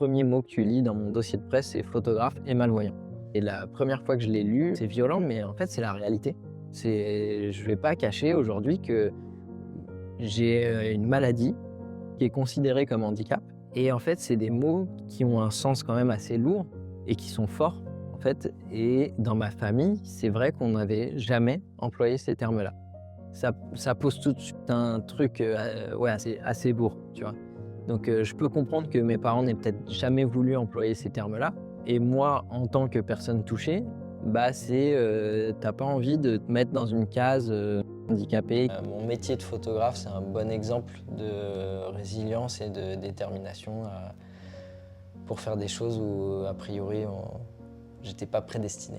premier mot que tu lis dans mon dossier de presse, c'est photographe et malvoyant. Et la première fois que je l'ai lu, c'est violent, mais en fait, c'est la réalité. Je vais pas cacher aujourd'hui que j'ai une maladie qui est considérée comme handicap. Et en fait, c'est des mots qui ont un sens quand même assez lourd et qui sont forts, en fait. Et dans ma famille, c'est vrai qu'on n'avait jamais employé ces termes-là. Ça pose tout de suite un truc ouais, assez lourd, tu vois. Donc je peux comprendre que mes parents n'aient peut-être jamais voulu employer ces termes-là. Et moi, en tant que personne touchée, bah t'as pas envie de te mettre dans une case handicapé. Mon métier de photographe, c'est un bon exemple de résilience et de détermination pour faire des choses où, a priori, j'étais pas prédestiné.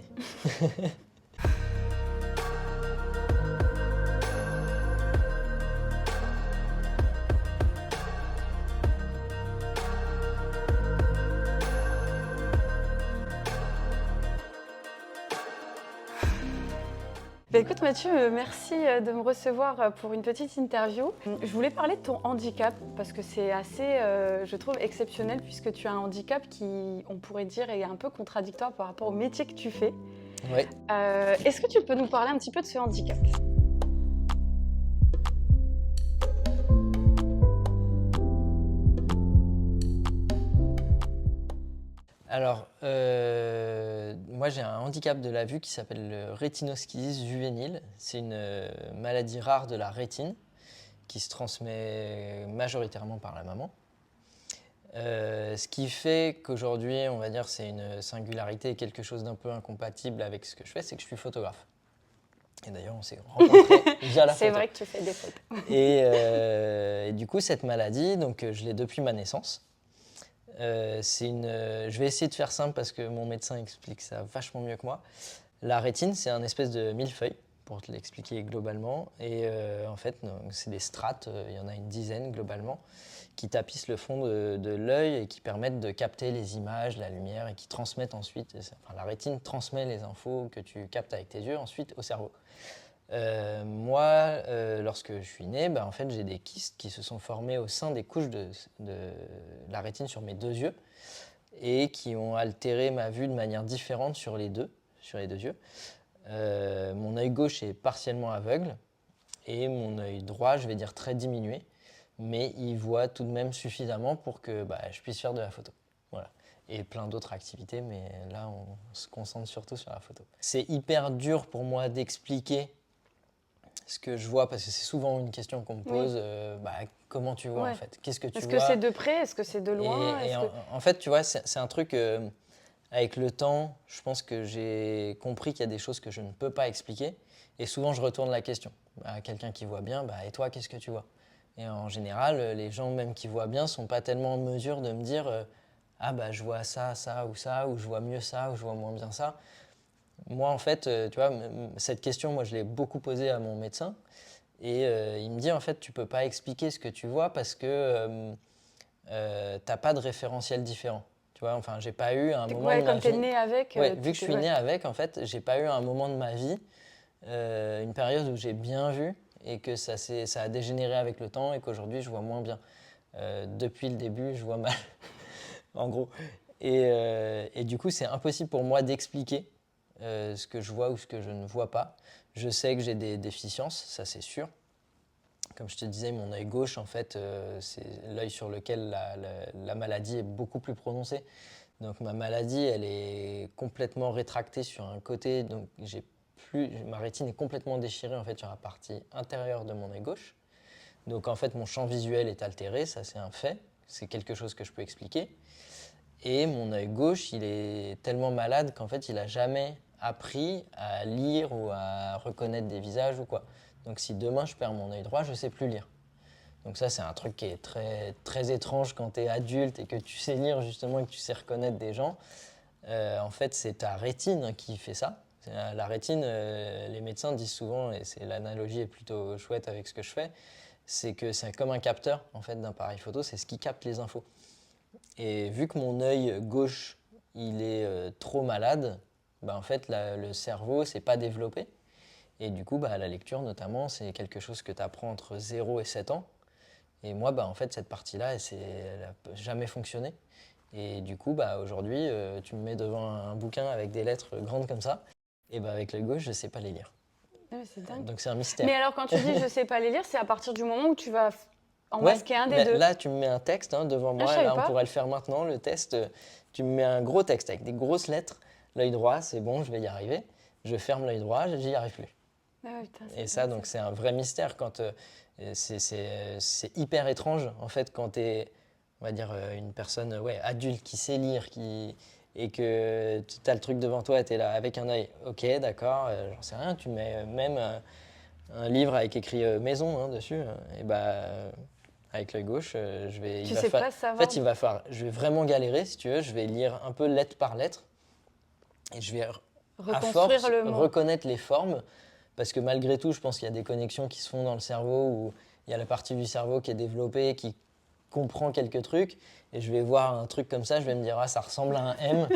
Bah écoute Mathieu, merci de me recevoir pour une petite interview. Je voulais parler de ton handicap parce que c'est assez, je trouve, exceptionnel puisque tu as un handicap qui, on pourrait dire, est un peu contradictoire par rapport au métier que tu fais. Oui. Est-ce que tu peux nous parler un petit peu de ce handicap ? Alors, moi j'ai un handicap de la vue qui s'appelle le rétinoschisis juvénile. C'est une maladie rare de la rétine qui se transmet majoritairement par la maman. Ce qui fait qu'aujourd'hui, on va dire, c'est une singularité et quelque chose d'un peu incompatible avec ce que je fais, c'est que je suis photographe. Et d'ailleurs, on s'est rencontrés via la photo. C'est vrai que tu fais des photos. Et du coup, cette maladie, donc, je l'ai depuis ma naissance. Je vais essayer de faire simple parce que mon médecin explique ça vachement mieux que moi. La rétine, c'est un espèce de millefeuille, pour te l'expliquer globalement. Et en fait, c'est des strates, il y en a une dizaine globalement, qui tapissent le fond de l'œil et qui permettent de capter les images, la lumière et qui transmettent ensuite. Enfin, la rétine transmet les infos que tu captes avec tes yeux ensuite au cerveau. Moi, lorsque je suis né, en fait, j'ai des kystes qui se sont formés au sein des couches de la rétine sur mes deux yeux et qui ont altéré ma vue de manière différente sur les deux yeux. Mon œil gauche est partiellement aveugle et mon œil droit, je vais dire très diminué, mais il voit tout de même suffisamment pour que je puisse faire de la photo. Voilà. Et plein d'autres activités, mais là, on se concentre surtout sur la photo. C'est hyper dur pour moi d'expliquer ce que je vois, parce que c'est souvent une question qu'on me pose, comment tu vois en fait ? Qu'est-ce que tu vois ? Est-ce que c'est de près ? Est-ce que c'est de loin ? En fait, tu vois, c'est un truc, avec le temps, je pense que j'ai compris qu'il y a des choses que je ne peux pas expliquer. Et souvent, je retourne la question à quelqu'un qui voit bien, et toi, qu'est-ce que tu vois ? Et en général, les gens même qui voient bien ne sont pas tellement en mesure de me dire je vois ça, ou je vois mieux ça, ou je vois moins bien ça. Moi, en fait, tu vois, cette question, moi, je l'ai beaucoup posée à mon médecin. Et il me dit, en fait, tu ne peux pas expliquer ce que tu vois parce que tu n'as pas de référentiel différent. Tu vois, enfin, j'ai pas eu un moment de ma vie... Comme tu es né avec... vu que je suis né avec, en fait, j'ai pas eu un moment de ma vie, une période où j'ai bien vu et que ça a dégénéré avec le temps et qu'aujourd'hui, je vois moins bien. Depuis le début, je vois mal, en gros. Et du coup, c'est impossible pour moi d'expliquer ce que je vois ou ce que je ne vois pas. Je sais que j'ai des déficiences, ça c'est sûr. Comme je te disais, mon œil gauche, en fait, c'est l'œil sur lequel la maladie est beaucoup plus prononcée. Donc ma maladie, elle est complètement rétractée sur un côté. Donc ma rétine est complètement déchirée en fait sur la partie intérieure de mon œil gauche. Donc en fait, mon champ visuel est altéré, ça c'est un fait. C'est quelque chose que je peux expliquer. Et mon œil gauche, il est tellement malade qu'en fait, il n'a jamais appris à lire ou à reconnaître des visages ou quoi. Donc si demain je perds mon œil droit, je ne sais plus lire. Donc ça, c'est un truc qui est très, très étrange quand tu es adulte et que tu sais lire justement et que tu sais reconnaître des gens. En fait, c'est ta rétine qui fait ça. La rétine, les médecins disent souvent, et l'analogie est plutôt chouette avec ce que je fais, c'est que c'est comme un capteur en fait, d'un appareil photo, c'est ce qui capte les infos. Et vu que mon œil gauche, il est trop malade, en fait, le cerveau ne s'est pas développé. Et du coup, la lecture, notamment, c'est quelque chose que tu apprends entre 0 et 7 ans. Et moi, en fait, cette partie-là, elle n'a jamais fonctionné. Et du coup, bah, aujourd'hui, tu me mets devant un bouquin avec des lettres grandes comme ça, et bah, avec l'œil gauche, je ne sais pas les lire. Ah ouais, c'est dingue. Donc c'est un Mais mystère. alors, quand tu dis je sais pas les lire, c'est à partir du moment où tu vas en Ouais, masquer un des mais deux. là, tu me mets un texte hein, devant Ah, je moi. savais Là, on pas. pourrait le faire maintenant, le test. Tu me mets un gros texte avec des grosses lettres. L'œil droit, c'est bon, je vais y arriver. Je ferme l'œil droit, j'y arrive plus. Ah ouais, putain, Et c'est ça, dingue donc, ça. c'est un vrai mystère. C'est hyper étrange, en fait, quand tu es, on va dire, une personne ouais, adulte qui sait lire et que tu as le truc devant toi et tu es là avec un œil. Ok, d'accord, j'en sais rien. Tu mets même un livre avec écrit maison hein, dessus. Et bah, avec l'œil gauche, Tu sais pas en savoir. fait, je vais vraiment galérer, si tu veux. Je vais lire un peu lettre par lettre et je vais, à Reconstruire force, le mot. reconnaître les formes. Parce que malgré tout, je pense qu'il y a des connexions qui se font dans le cerveau où il y a la partie du cerveau qui est développée, qui comprend quelques trucs. Et je vais voir un truc comme ça, je vais me dire, ah, ça ressemble à un M.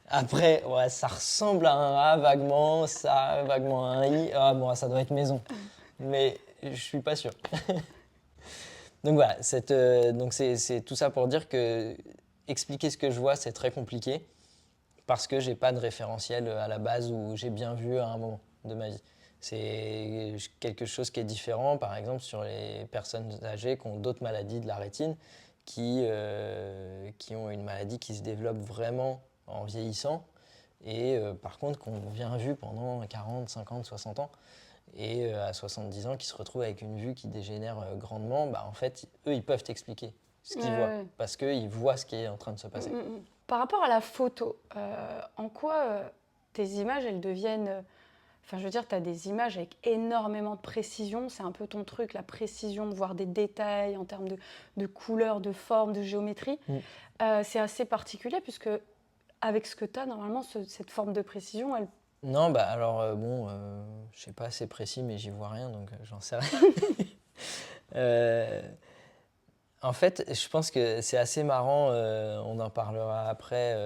Après, ouais, ça ressemble à un A vaguement, ça vaguement à un I. Ah, bon, ça doit être maison. Mais je suis pas sûr. Donc voilà, donc c'est tout ça pour dire que expliquer ce que je vois, c'est très compliqué parce que j'ai pas de référentiel à la base où j'ai bien vu à un moment de ma vie. C'est quelque chose qui est différent, par exemple, sur les personnes âgées qui ont d'autres maladies de la rétine, qui ont une maladie qui se développe vraiment en vieillissant et par contre qu'on vient vu pendant 40, 50, 60 ans et à 70 ans qui se retrouvent avec une vue qui dégénère grandement, bah, en fait, eux, ils peuvent t'expliquer ce qu'ils voient Ouais. parce qu'ils voient ce qui est en train de se Mm, passer. mm, mm. Par rapport à la photo, en quoi tes images, elles deviennent... Enfin, je veux dire, tu as des images avec énormément de précision. C'est un peu ton truc, la précision, voir des détails en termes de couleurs, de formes, de géométrie. Mm. C'est assez particulier puisque avec ce que tu as, normalement, cette forme de précision, elle... Non, bah alors bon, je sais pas, c'est précis, mais j'y vois rien, donc j'en sais rien. Euh, En fait, je pense que c'est assez marrant, on en parlera après,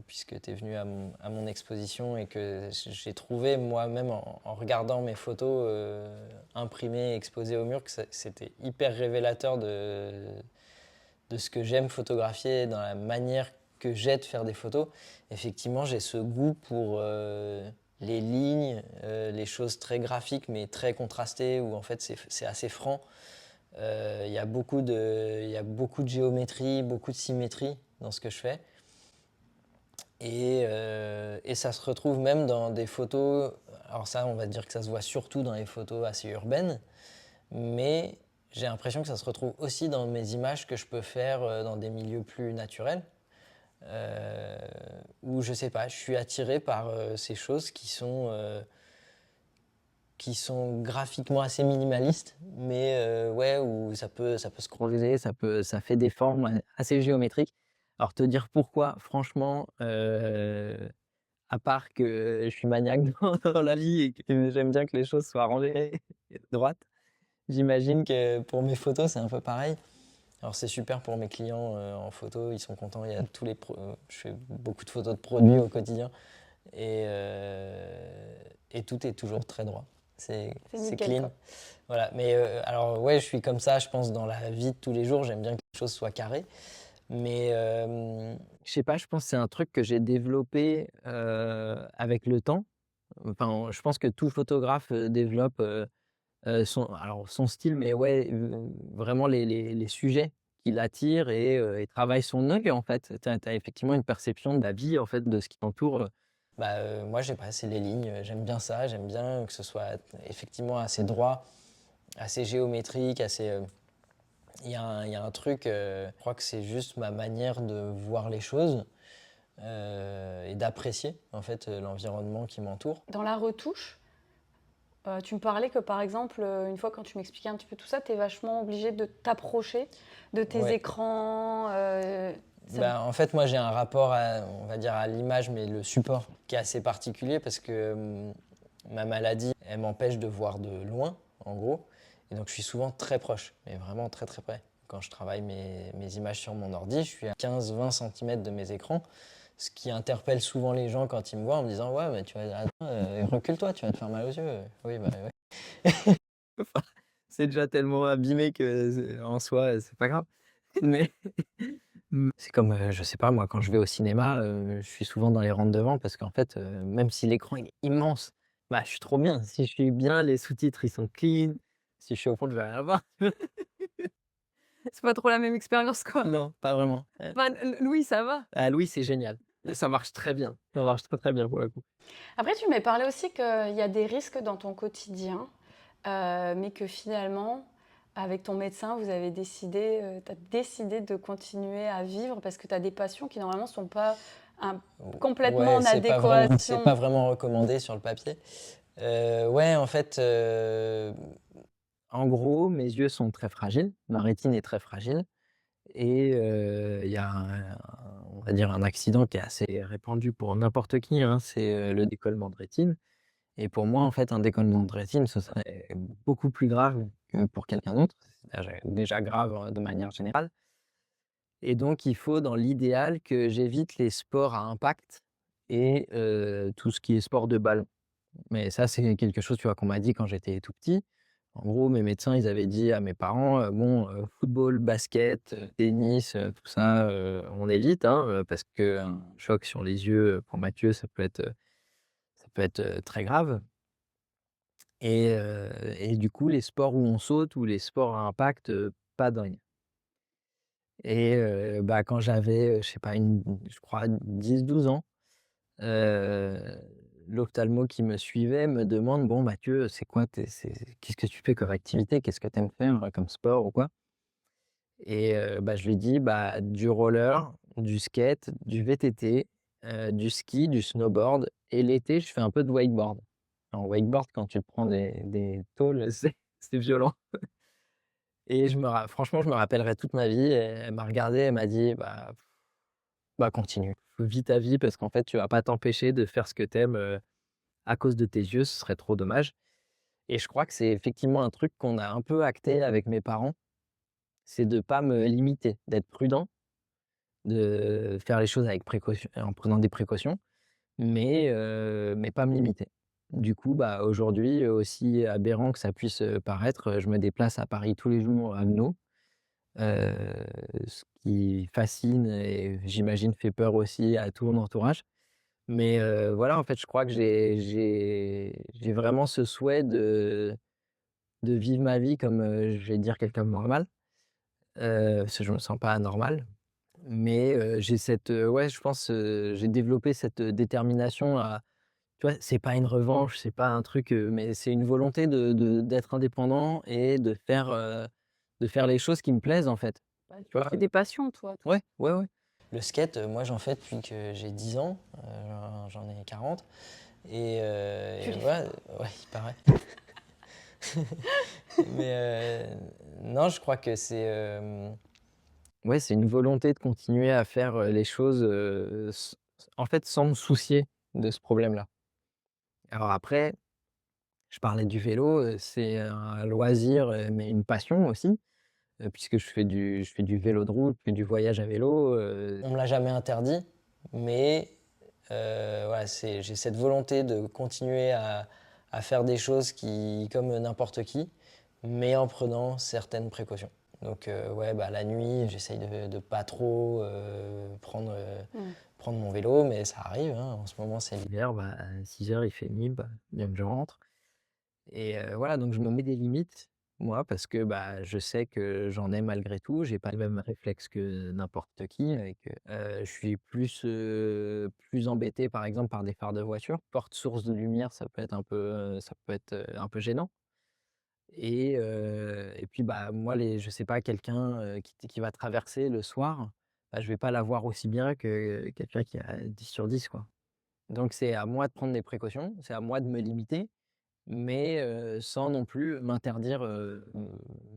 puisque tu es venu à mon exposition et que j'ai trouvé moi-même en regardant mes photos imprimées, exposées au mur, que c'était hyper révélateur de ce que j'aime photographier, dans la manière que j'ai de faire des photos. Effectivement, j'ai ce goût pour les lignes, les choses très graphiques mais très contrastées, où en fait c'est assez franc. Il y a beaucoup de géométrie, beaucoup de symétrie dans ce que je fais. Et ça se retrouve même dans des photos. Alors ça, on va dire que ça se voit surtout dans les photos assez urbaines, mais j'ai l'impression que ça se retrouve aussi dans mes images que je peux faire dans des milieux plus naturels, euh, où je sais pas, je suis attiré par ces choses qui sont graphiquement assez minimalistes, mais ouais, où ça peut scroller, ça fait des formes assez géométriques. Alors te dire pourquoi, franchement, à part que je suis maniaque dans la vie et que j'aime bien que les choses soient rangées et droites, j'imagine que pour mes photos, c'est un peu pareil. Alors c'est super pour mes clients en photo, ils sont contents. Il y a je fais beaucoup de photos de produits au quotidien et tout est toujours très droit. C'est C'est nickel, clean. quoi. Voilà. Mais alors ouais, je suis comme ça, je pense, dans la vie de tous les jours. J'aime bien que les choses soient carrées. Mais je sais pas, je pense que c'est un truc que j'ai développé avec le temps. Enfin, je pense que tout photographe développe alors son style, mais ouais, vraiment les sujets qui l'attirent et travaille son œil en fait. Tu as effectivement une perception de la vie en fait, de ce qui t'entoure. Bah, moi, j'ai pas, c'est les lignes, j'aime bien ça, j'aime bien que ce soit effectivement assez droit, assez géométrique, assez. Il y a un truc, je crois que c'est juste ma manière de voir les choses et d'apprécier en fait l'environnement qui m'entoure. Dans la retouche, tu me parlais que par exemple, une fois quand tu m'expliquais un petit peu tout ça, tu es vachement obligé de t'approcher de tes Ouais. écrans. Bah, en fait, moi, j'ai un rapport on va dire, à l'image, mais le support, qui est assez particulier parce que ma maladie, elle m'empêche de voir de loin, en gros. Et donc, je suis souvent très proche, mais vraiment très, très près. Quand je travaille mes images sur mon ordi, je suis à 15-20 cm de mes écrans, ce qui interpelle souvent les gens quand ils me voient en me disant ouais, mais tu vas, attends, recule-toi, tu vas te faire mal aux yeux. Oui, bah ouais. Enfin, c'est déjà tellement abîmé que en soi, c'est pas grave. Mais C'est comme, je sais pas moi, quand je vais au cinéma, je suis souvent dans les rangs de devant parce qu'en fait, même si l'écran il est immense, bah, je suis trop bien. Si je suis bien, les sous-titres ils sont clean. Si je suis au fond, je vais rien voir. C'est pas trop la même expérience, quoi. Non, pas vraiment. Enfin, Louis, ça va. Ah Louis, c'est génial. Ça marche très bien. Ça marche très, très bien pour le coup. Après, tu m'as parlé aussi qu'il y a des risques dans ton quotidien, mais que finalement, avec ton médecin, vous avez décidé, tu as décidé de continuer à vivre parce que tu as des passions qui normalement ne sont pas complètement Ouais, en c'est pas adéquation. vraiment recommandé sur le papier. Ouais, en fait, en gros, mes yeux sont très fragiles, ma rétine est très fragile et il y a on va dire un accident qui est assez répandu pour n'importe qui, hein, c'est, le décollement de rétine et pour moi, en fait, un décollement de rétine, ce serait beaucoup plus grave que pour quelqu'un d'autre. C'est déjà grave, de manière générale et donc il faut dans l'idéal que j'évite les sports à impact et tout ce qui est sport de ballon. Mais ça, c'est quelque chose, tu vois, qu'on m'a dit quand j'étais tout petit. En gros, mes médecins, ils avaient dit à mes parents, bon, football, basket, tennis, tout ça, on évite, hein, parce qu'un choc sur les yeux, pour Mathieu, ça peut être, très grave et du coup, les sports où on saute ou les sports à impact, pas dingue et bah, quand j'avais, je sais pas, je crois 10 12 ans, Heu, l'ophtalmo qui me suivait me demande: «Bon Mathieu, c'est quoi tes qu'est-ce que tu fais comme activité? Qu'est-ce que tu aimes faire, comme sport ou quoi?» et bah, je lui ai dit: «Bah, du roller, du skate, du VTT, du ski, du snowboard et l'été, je fais un peu de wakeboard». En wakeboard, quand tu prends des tôles, c'est violent et franchement, je me rappellerai toute ma vie et elle m'a regardé, elle m'a dit: «Bah, continue, vis ta vie parce qu'en fait, tu vas pas t'empêcher de faire ce que tu aimes, à cause de tes yeux, ce serait trop dommage» et je crois que c'est effectivement un truc qu'on a un peu acté avec mes parents, c'est de pas me limiter, d'être prudent, de faire les choses avec précaution en prenant des précautions, mais pas me limiter. Du coup, bah, aujourd'hui, aussi aberrant que ça puisse, paraître, je me déplace à Paris tous les jours à vélo, heu, ce qui fascine et j'imagine fait peur aussi à tout mon entourage. Mais voilà, en fait, je crois que j'ai vraiment ce souhait de vivre ma vie comme, je vais dire quelqu'un de normal, parce que je me sens pas anormal. Mais j'ai cette, ouais, je pense, j'ai développé cette, détermination à tu vois, c'est pas une revanche, c'est pas un truc, mais c'est une volonté d'être indépendant et de faire les choses qui me plaisent, en fait. Bah, Tu vois? c'est des passions, toi. Ouais, ouais, ouais. Le skate, moi, j'en fais depuis que j'ai 10 ans, j'en ai 40 Tu et les fais voilà, pas. ouais, il paraît. Mais non, je crois que c'est, ouais, c'est une volonté de continuer à faire, les choses, en fait, sans me soucier de ce problème-là. Alors après, je parlais du vélo, c'est un loisir, mais une passion aussi, puisque je fais du vélo de route, puis du voyage à vélo, on me l'a jamais interdit, mais voilà, j'ai cette volonté de continuer à faire des choses comme n'importe qui, mais en prenant certaines précautions. Donc ouais, bah, la nuit, j'essaye de pas trop Mmh. prendre mon vélo, mais ça arrive, hein. En ce moment, c'est l'hiver, bah, à 6 heures, il fait nuit, bah, bien que je rentre. Et voilà, donc je me mets des limites, moi, parce que, bah, je sais que j'en ai malgré tout. J'ai pas le même réflexe que n'importe qui et que, je suis plus embêté, par exemple, par des phares de voiture. Porte source de lumière, ça peut être, un peu gênant et puis, bah, moi, je sais pas, quelqu'un, qui va traverser le soir, bah, je vais pas la voir aussi bien que quelqu'un qui a 10 sur 10, quoi. Donc c'est à moi de prendre des précautions, c'est à moi de me limiter mais sans non plus m'interdire,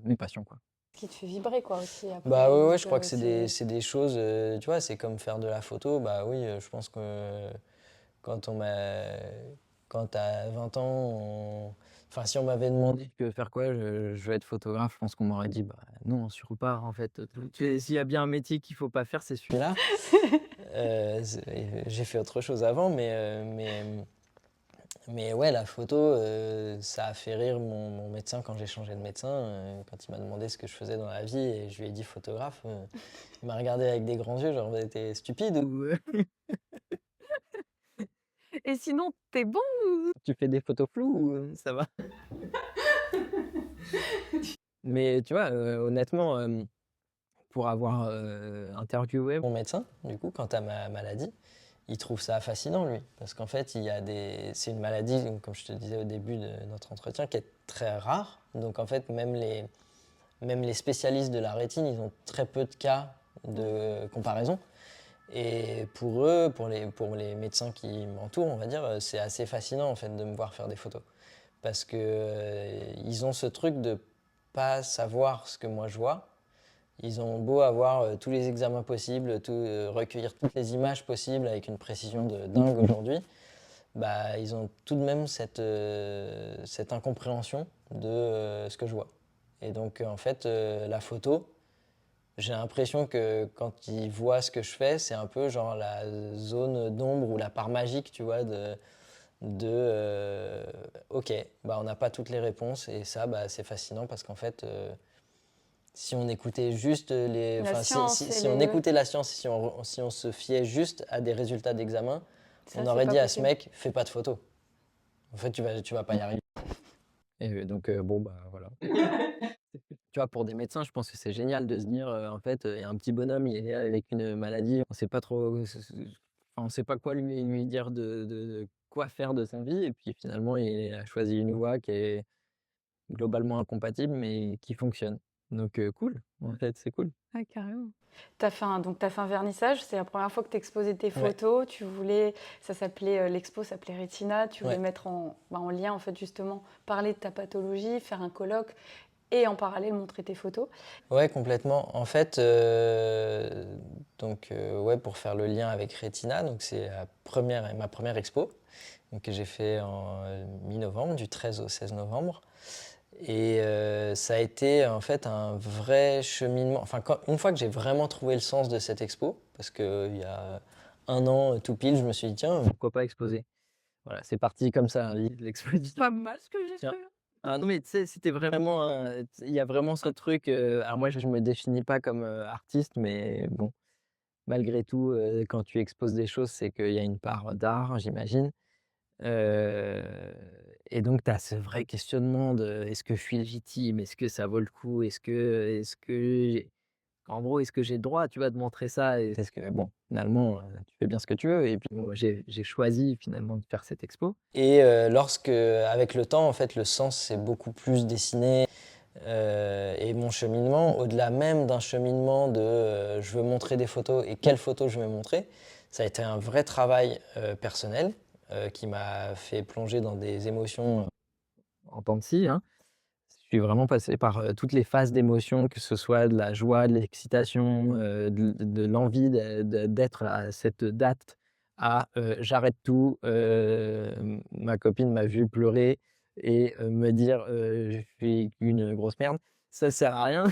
mes passions, quoi. Ce qui te fait vibrer, quoi, aussi, après. Bah, ouais, ouais, Donc, je crois que c'est des choses, tu vois, c'est comme faire de la photo. Bah, oui, je pense que quand on m'a quand à 20 ans, enfin, si on m'avait demandé que faire quoi, je veux être photographe, je pense qu'on m'aurait dit: «Bah, non, surtout pas, en fait, s'il y a bien un métier qu'il faut pas faire, c'est celui-là». J'ai fait autre chose avant, Mais ouais, la photo, ça a fait rire mon médecin quand j'ai changé de médecin, quand il m'a demandé ce que je faisais dans la vie et je lui ai dit photographe. Il m'a regardé avec des grands yeux, genre, t'es stupide ou Et sinon, t'es bon? tu fais des photos floues ou ça va? Mais tu vois, honnêtement, pour avoir interviewé mon médecin, du coup, quant à ma maladie, il trouve ça fascinant, lui. Parce qu'en fait, c'est une maladie, comme je te disais au début de notre entretien, qui est très rare. Donc en fait, même les spécialistes de la rétine, ils ont très peu de cas de comparaison. Et pour eux, pour les médecins qui m'entourent, on va dire, c'est assez fascinant en fait de me voir faire des photos. Parce que ils ont ce truc de pas savoir ce que moi je vois. Ils ont beau avoir tous les examens possibles, recueillir toutes les images possibles avec une précision de dingue aujourd'hui, bah, ils ont tout de même cette incompréhension de ce que je vois. Et donc en fait, la photo, j'ai l'impression que quand ils voient ce que je fais, c'est un peu genre la zone d'ombre ou la part magique, tu vois, ok, bah, on n'a pas toutes les réponses et ça, bah, c'est fascinant parce qu'en fait, si on écoutait juste La enfin, science et si on écoutait la science, si on se fiait juste à des résultats d'examen, Ça, on c'est aurait pas dit à ce possible. mec, fais pas de photos. En fait, tu vas pas y arriver. Et donc, bon, bah voilà. Tu vois, pour des médecins, je pense que c'est génial de se dire, en fait, il y a un petit bonhomme, il est avec une maladie, on sait pas trop, enfin, on sait pas quoi lui dire de quoi faire de sa vie. Et puis finalement, il a choisi une voie qui est globalement incompatible, mais qui fonctionne. Donc, cool, en fait, c'est cool. Ah, carrément. Donc, tu as fait un vernissage, c'est la première fois que tu exposais tes Ouais, photos. Ça s'appelait, l'expo s'appelait Retina. Tu voulais ouais. mettre en lien, en fait, justement, parler de ta pathologie, faire un colloque et en parallèle montrer tes photos. Ouais, complètement. En fait, ouais, pour faire le lien avec Retina, donc c'est ma première expo donc, que j'ai fait en mi-novembre, du 13 au 16 novembre. Et ça a été en fait un vrai cheminement. Enfin, une fois que j'ai vraiment trouvé le sens de cette expo, parce qu'il y a un an tout pile, je me suis dit, tiens, pourquoi pas exposer? Voilà, c'est parti comme ça, l'exposition. Pas mal ce que j'ai Tiens. fait. Ah non, mais tu sais, c'était vraiment il y a vraiment ce truc, alors moi je me définis pas comme, artiste, mais bon, malgré tout, quand tu exposes des choses, c'est qu'il y a une part d'art, j'imagine. Heu et donc tu as ce vrai questionnement de: «Est-ce que je suis légitime? Est-ce que ça vaut le coup? Est-ce que j'ai en gros, est-ce que j'ai le droit, tu vois, de montrer ça?» Et parce que bon, finalement, tu fais bien ce que tu veux et puis bon, j'ai choisi finalement de faire cette expo. Et avec le temps, en fait, le sens s'est beaucoup plus dessiné, et mon cheminement, au-delà même d'un cheminement de, je veux montrer des photos et quelles photos je vais montrer, ça a été un vrai travail, personnel, qui m'a fait plonger dans des émotions, en temps de scie, hein. Je suis vraiment passé par, toutes les phases d'émotions, que ce soit de la joie, de l'excitation, de l'envie d'être à cette date, j'arrête tout. Ma copine m'a vu pleurer et me dire, «Je suis une grosse merde». Ça sert à rien.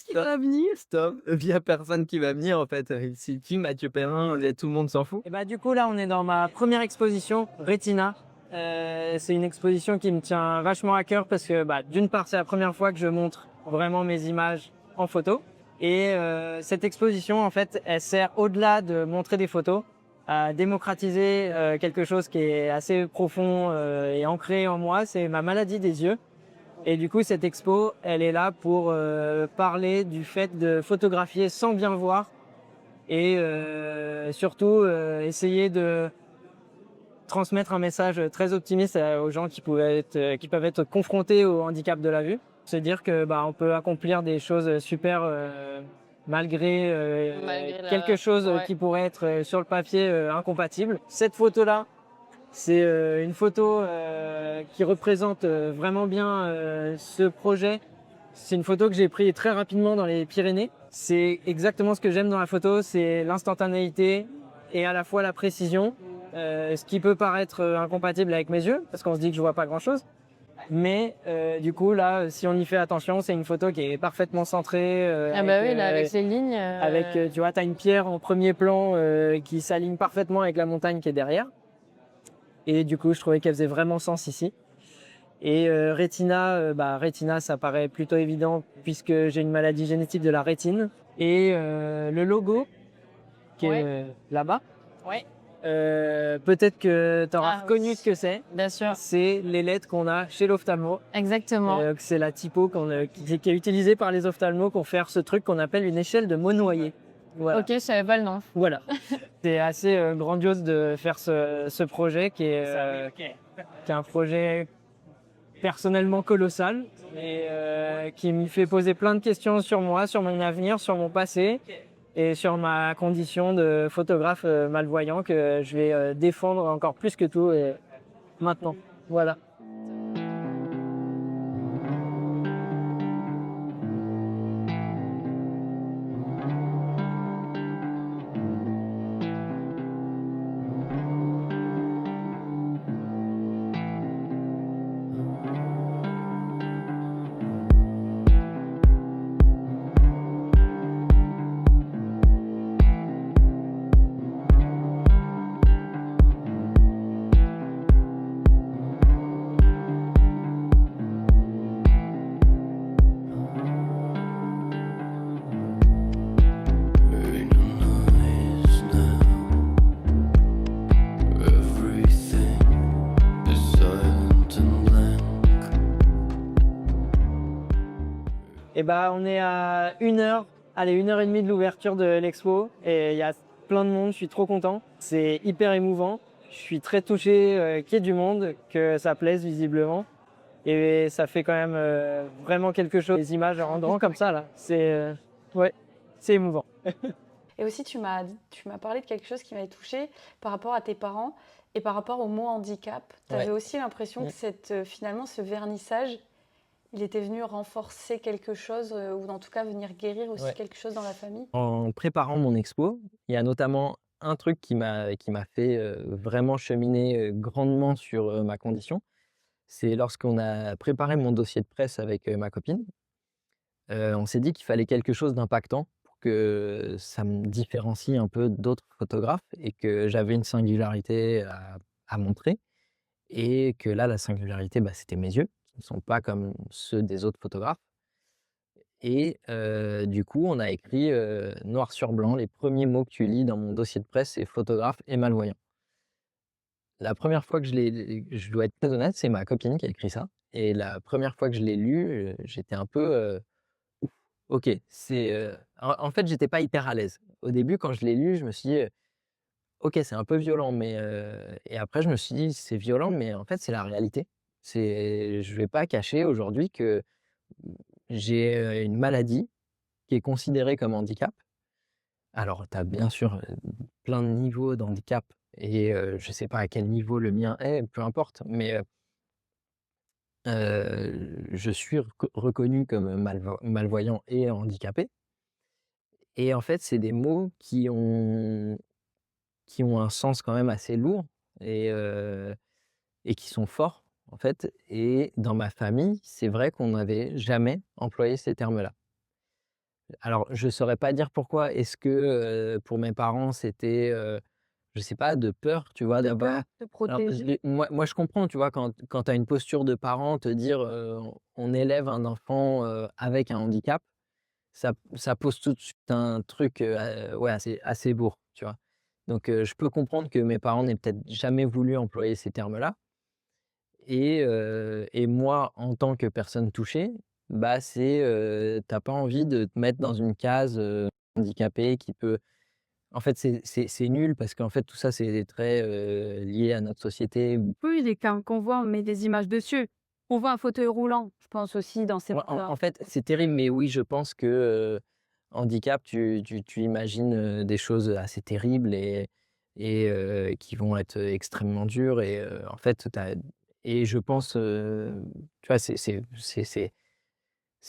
Qui va venir? Stop, il y a personne qui va venir en fait, si tu Mathieu Perrin, tout le monde s'en fout. Et bah du coup là on est dans ma première exposition Retina. C'est une exposition qui me tient vachement à cœur parce que bah, d'une part c'est la première fois que je montre vraiment mes images en photo et cette exposition en fait elle sert au-delà de montrer des photos à démocratiser quelque chose qui est assez profond et ancré en moi, c'est ma maladie des yeux. Et du coup cette expo elle est là pour parler du fait de photographier sans bien voir et surtout essayer de transmettre un message très optimiste aux gens qui peuvent être confrontés au handicap de la vue. Se dire que bah, on peut accomplir des choses super malgré, quelque chose qui pourrait être sur le papier incompatible. Cette photo-là, c'est une photo qui représente vraiment bien ce projet. C'est une photo que j'ai prise très rapidement dans les Pyrénées. C'est exactement ce que j'aime dans la photo, c'est l'instantanéité et à la fois la précision. Ce qui peut paraître incompatible avec mes yeux, parce qu'on se dit que je vois pas grand-chose. Mais du coup, là, si on y fait attention, c'est une photo qui est parfaitement centrée. Ah bah oui, là, avec ces lignes. Tu vois, tu as une pierre en premier plan qui s'aligne parfaitement avec la montagne qui est derrière. Et du coup, je trouvais qu'elle faisait vraiment sens ici. Et Retina, ça paraît plutôt évident puisque j'ai une maladie génétique de la rétine. Et le logo qui est là-bas, Ouais, peut-être que tu auras Ah, reconnu oui. ce que c'est. bien sûr. C'est les lettres qu'on a chez l'ophtalmo. Exactement. C'est la typo qui est utilisée par les ophtalmos pour faire ce truc qu'on appelle une échelle de Monnoyer. Voilà. Ok, je savais pas le nom. Voilà. C'est assez grandiose de faire ce projet qui est un projet personnellement colossal et qui me fait poser plein de questions sur moi, sur mon avenir, sur mon passé et sur ma condition de photographe malvoyant que je vais défendre encore plus que tout maintenant. Voilà. Ain't no noise now. Everything is silent and blank. Et on est à 1 heure, allez 1 heure et demie de l'ouverture de l'expo et il y a plein de monde, je suis trop content. C'est hyper émouvant, je suis très touché qu'il y ait du monde, que ça plaise visiblement. Et ça fait quand même vraiment quelque chose. Les images rendront comme ça là, c'est émouvant. Et aussi, tu m'as parlé de quelque chose qui m'avait touchée par rapport à tes parents et par rapport au mot handicap. Tu avais Ouais. aussi l'impression que finalement, ce vernissage, il était venu renforcer quelque chose ou en tout cas venir guérir aussi Ouais. quelque chose dans la famille. En préparant mon expo, il y a notamment un truc qui m'a fait vraiment cheminer grandement sur ma condition. C'est lorsqu'on a préparé mon dossier de presse avec ma copine, on s'est dit qu'il fallait quelque chose d'impactant pour que ça me différencie un peu d'autres photographes et que j'avais une singularité à montrer. Et que là, la singularité, c'était mes yeux, qui ne sont pas comme ceux des autres photographes. Et du coup, on a écrit noir sur blanc, les premiers mots que tu lis dans mon dossier de presse, c'est photographe et malvoyant. La première fois que je dois être très honnête, c'est ma copine qui a écrit ça. Et la première fois que je l'ai lu, j'étais un peu ouf, ok. En fait, j'étais pas hyper à l'aise. Au début, quand je l'ai lu, je me suis dit, ok, c'est un peu violent, et après, je me suis dit, c'est violent, mais en fait, c'est la réalité. Je vais pas cacher aujourd'hui que j'ai une maladie qui est considérée comme handicap. Alors, tu as bien sûr plein de niveaux d'handicap et je sais pas à quel niveau le mien est, peu importe, mais je suis reconnu comme malvoyant et handicapé. Et en fait, c'est des mots qui ont un sens quand même assez lourd et, et qui sont forts, en fait. Et dans ma famille, c'est vrai qu'on n'avait jamais employé ces termes-là. Alors, je saurais pas dire pourquoi. Est-ce que, pour mes parents, c'était, je sais pas, de peur, tu vois, d'avoir De alors protéger. moi je comprends, tu vois, quand tu as une posture de parent, te dire, on élève un enfant, avec un handicap, ça pose tout de suite un truc, ouais, assez lourd, tu vois? Donc, je peux comprendre que mes parents n'aient peut-être jamais voulu employer ces termes-là et moi, en tant que personne touchée, tu pas envie de te mettre dans une case, handicapé qui peut en fait, c'est nul parce qu'en fait, tout ça, c'est très, lié à notre société où Oui, qu'on voit, on met des images dessus. On voit un fauteuil roulant, je pense aussi dans ces ouais, en fait, c'est terrible, mais oui, je pense que, handicap, tu imagines, des choses assez terribles et qui vont être extrêmement dures et en fait, et je pense, tu vois, c'est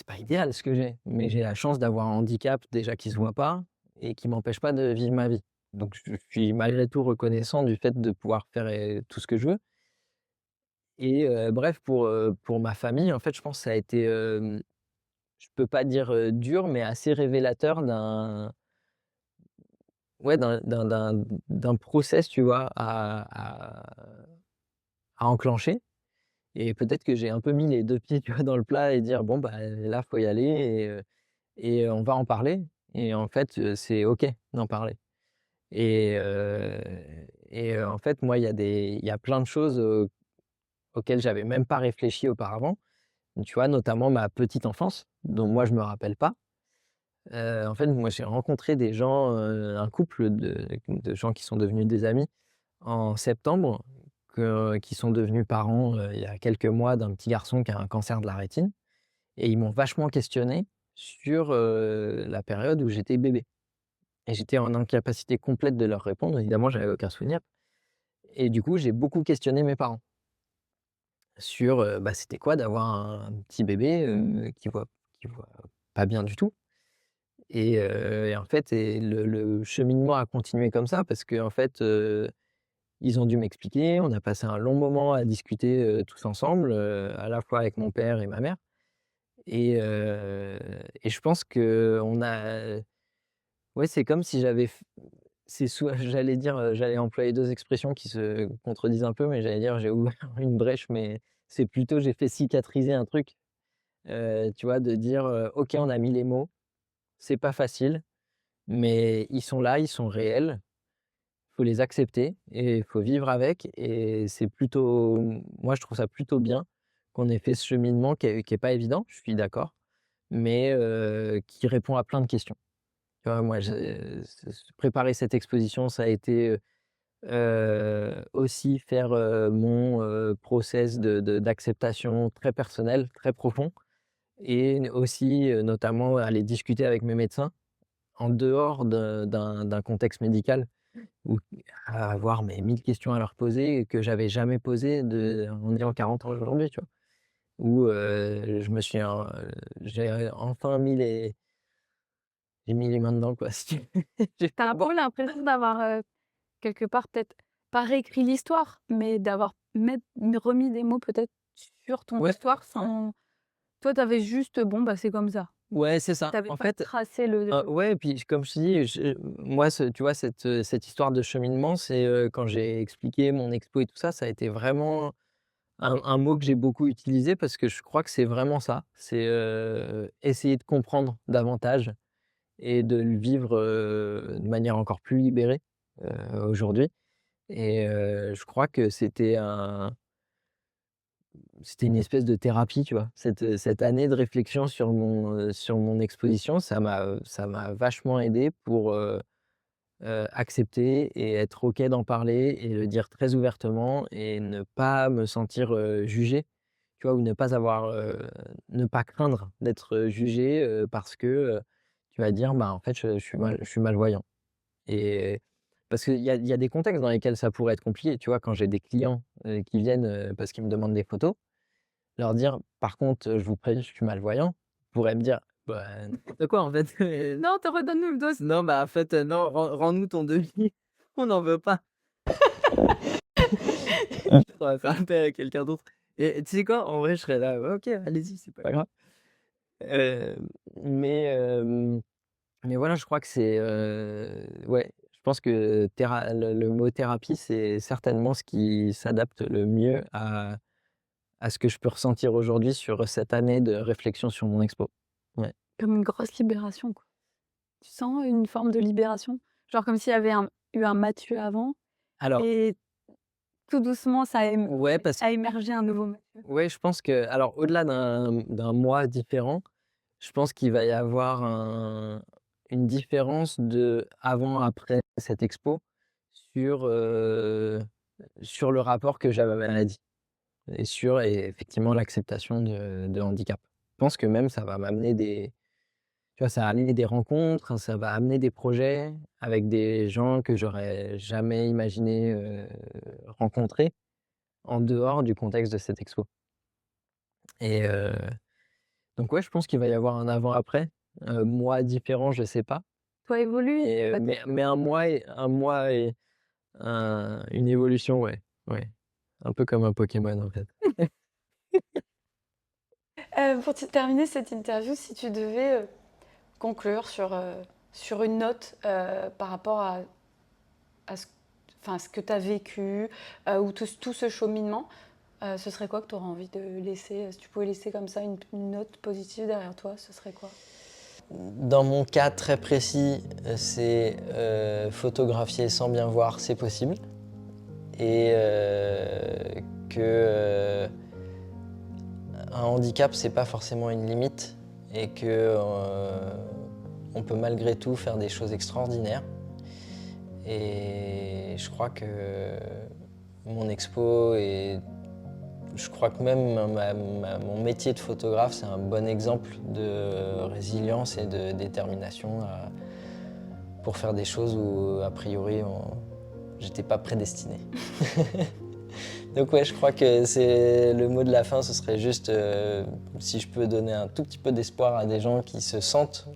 pas idéal ce que j'ai, mais j'ai la chance d'avoir un handicap déjà qui se voit pas et qui m'empêche pas de vivre ma vie. Donc je suis malgré tout reconnaissant du fait de pouvoir faire, tout ce que je veux et bref pour ma famille, en fait, je pense que ça a été, je peux pas dire, dur, mais assez révélateur ouais, d'un process, tu vois? enclencher. Et peut-être que j'ai un peu mis les 2 pieds, tu vois, dans le plat et dire: «Bon, bah, là, faut y aller et on va en parler» et en fait, c'est OK d'en parler et heu en fait, moi, il y a plein de choses, auxquelles j'avais même pas réfléchi auparavant. Tu vois, notamment ma petite enfance, dont moi je me rappelle pas. En fait, moi, j'ai rencontré des gens, un couple de gens qui sont devenus des amis en septembre, qui sont devenus parents, il y a quelques mois d'un petit garçon qui a un cancer de la rétine et ils m'ont vachement questionné sur, la période où j'étais bébé et j'étais en incapacité complète de leur répondre. Évidemment, j'avais aucun souvenir et du coup, j'ai beaucoup questionné mes parents sur, bah, c'était quoi d'avoir un petit bébé, qui voit pas bien du tout et en fait le cheminement a continué comme ça parce qu'en fait, ils ont dû m'expliquer. On a passé un long moment à discuter, tous ensemble, à la fois avec mon père et ma mère et je pense qu'on a ouais, c'est comme si j'avais f c'est soit j'allais dire, j'allais employer 2 expressions qui se contredisent un peu, mais j'allais dire: «J'ai ouvert une brèche», mais c'est plutôt j'ai fait cicatriser un truc, tu vois? De dire, «OK, on a mis les mots, c'est pas facile, mais ils sont là, ils sont réels, faut les accepter et il faut vivre avec» et c'est plutôt moi, je trouve ça plutôt bien qu'on ait fait ce cheminement qui est pas évident, je suis d'accord, mais qui répond à plein de questions. Tu vois? Moi, préparer cette exposition, ça a été, aussi faire, mon, process d'acceptation très personnel, très profond et aussi, notamment aller discuter avec mes médecins en dehors d'un contexte médical où à avoir mais 1000 questions à leur poser que j'avais jamais posées en ayant 40 ans aujourd'hui, tu vois? Où, je me suis en j'ai enfin j'ai mis les mains dedans quoi, si tu veux. J'ai Tu as un bon peu l'impression d'avoir, quelque part peut-être pas réécrit l'histoire, mais d'avoir remis des mots peut-être sur ton ouais, histoire sans toi, tu avais juste, bon, bah, c'est comme ça. ouais, c'est ça. Tu avais En pas fait, tracé le ouais, et puis comme je te dis, moi tu vois cette histoire de cheminement, c'est, quand j'ai expliqué mon expo et tout ça, ça a été vraiment un mot que j'ai beaucoup utilisé parce que je crois que c'est vraiment ça. C'est, essayer de comprendre davantage et de le vivre, de manière encore plus libérée, aujourd'hui et je crois que c'était une espèce de thérapie, tu vois? Cette année de réflexion sur mon exposition, ça m'a vachement aidé pour, accepter et être OK d'en parler et le dire très ouvertement et ne pas me sentir, jugé, tu vois? Ou ne pas craindre d'être, jugé, parce que, tu vas dire: «Bah, en fait, je suis malvoyant» et parce qu'il y a des contextes dans lesquels ça pourrait être compliqué, tu vois? Quand j'ai des clients, qui viennent, parce qu'ils me demandent des photos, leur dire: «Par contre, je vous préviens, je suis malvoyant», ils pourraient me dire: «Bah, n'importe quoi en fait». non, te redonne-nous le dos. Non, bah, en fait, non, rends-nous ton devis, on n'en veut pas. On va faire appel à quelqu'un d'autre et tu sais quoi? En vrai, je serais là: «Ouais, OK, allez-y, c'est pas grave». Hem, mais mais voilà, je crois que c'est, ouais, je pense que le mot thérapie, c'est certainement ce qui s'adapte le mieux à ce que je peux ressentir aujourd'hui sur cette année de réflexion sur mon expo. Ouais. Comme une grosse libération, quoi. Tu sens une forme de libération? Genre comme s'il y avait eu un Mathieu avant Alors et tout doucement ouais, parce a émergé un nouveau Mathieu. ouais, je pense que alors au-delà d'un moi différent, je pense qu'il va y avoir une différence de avant-après cette expo sur, sur le rapport que j'ai à ma maladie et effectivement l'acceptation de handicap. Je pense que même ça va m'amener tu vois, ça va amener des rencontres, ça va amener des projets avec des gens que j'aurais jamais imaginé, rencontrer en dehors du contexte de cette expo et donc ouais, je pense qu'il va y avoir un avant-après, moi différent, je sais pas Toi évolues et bah, mais un moi et une évolution, ouais, ouais. Un peu comme un Pokémon, en fait. Pour terminer cette interview, si tu devais conclure sur une note par rapport à ce, enfin, ce que tu as vécu ou tout ce cheminement, Ce serait quoi que tu aurais envie de laisser? Si tu pouvais laisser comme ça une note positive derrière toi, ce serait quoi? Dans mon cas très précis, c'est photographier sans bien voir, c'est possible. Et que un handicap, c'est pas forcément une limite et que on peut malgré tout faire des choses extraordinaires. Et je crois que mon expo et je crois que même mon métier de photographe, c'est un bon exemple de résilience et de détermination pour faire des choses où, a priori, j'étais pas prédestiné. Donc ouais, je crois que c'est le mot de la fin, ce serait juste si je peux donner un tout petit peu d'espoir à des gens qui se sentent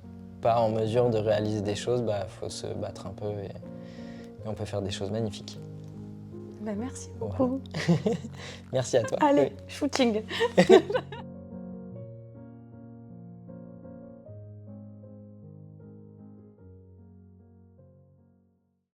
pas en mesure de réaliser des choses, faut se battre un peu et on peut faire des choses magnifiques. Merci beaucoup. Merci à toi. Allez, Oui. shooting.